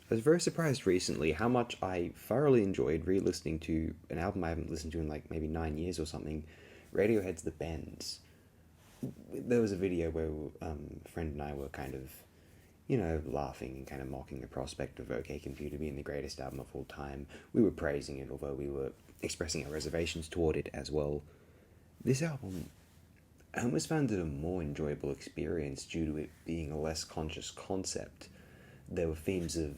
I was very surprised recently how much I thoroughly enjoyed re-listening to an album I haven't listened to in like maybe 9 years or something, Radiohead's The Bends. There was a video where a friend and I were kind of, laughing and kind of mocking the prospect of OK Computer being the greatest album of all time. We were praising it, although we were expressing our reservations toward it as well. This album, I almost found it a more enjoyable experience due to it being a less conscious concept. There were themes of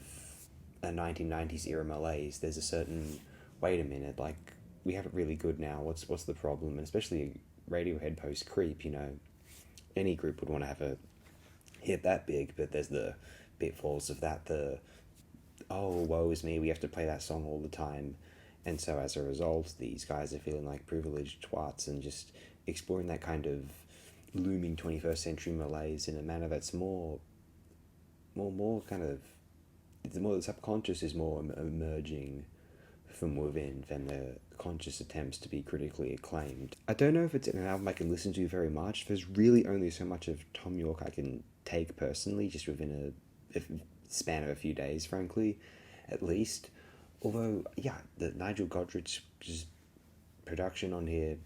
a 1990s era malaise. There's a certain, wait a minute, like, we have it really good now. What's the problem? And especially Radiohead post Creep, any group would want to have a hit that big, but there's the pitfalls of that. Oh, woe is me, we have to play that song all the time. And so as a result, these guys are feeling like privileged twats and just exploring that kind of looming 21st century malaise in a manner that's more kind of, it's more, the subconscious is more emerging from within than the conscious attempts to be critically acclaimed. I don't know if it's an album I can listen to very much. There's really only so much of Tom York I can take personally, just within a span of a few days, frankly, at least. Although, yeah, the Nigel Godrich's production on here,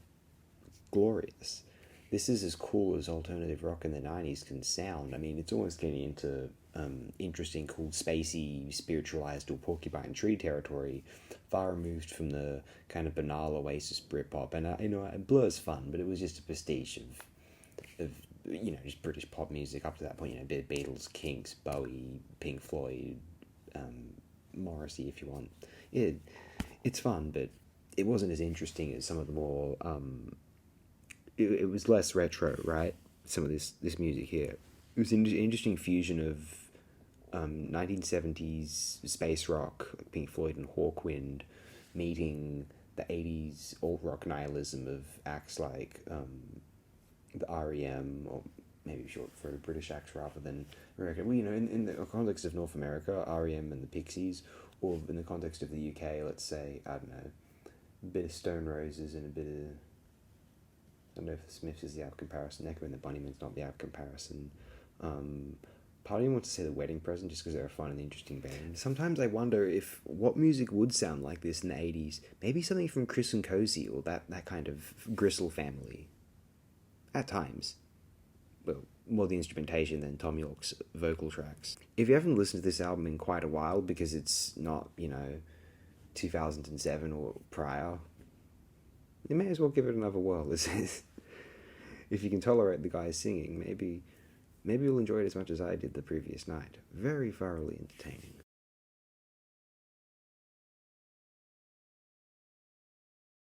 glorious. This is as cool as alternative rock in the 90s can sound. I mean, it's almost getting into interesting, cool, spacey, spiritualized or porcupine tree territory, far removed from the kind of banal Oasis Britpop. And Blur's fun, but it was just a pastiche of just British pop music up to that point. Beatles, Kinks, Bowie, Pink Floyd, Morrissey, if you want. It's fun, but it wasn't as interesting as some of the more it was less retro, right? Some of this music here. It was an interesting fusion of 1970s space rock, like Pink Floyd and Hawkwind, meeting the 80s alt rock nihilism of acts like the REM, or maybe short for British acts rather than American. Well, in the context of North America, REM and the Pixies, or in the context of the UK, let's say, I don't know, a bit of Stone Roses and a bit of, I don't know if the Smiths is the apt comparison. Echo and the Bunnymen's not the apt comparison. Part of me wants to say The Wedding Present just because they're a fun and interesting band. Sometimes I wonder if what music would sound like this in the 80s. Maybe something from Chris and Cozy or that kind of Gristle family. At times. Well, more the instrumentation than Tom York's vocal tracks. If you haven't listened to this album in quite a while because it's not, 2007 or prior, you may as well give it another whirl. If you can tolerate the guys singing, maybe you'll enjoy it as much as I did the previous night. Very thoroughly entertaining.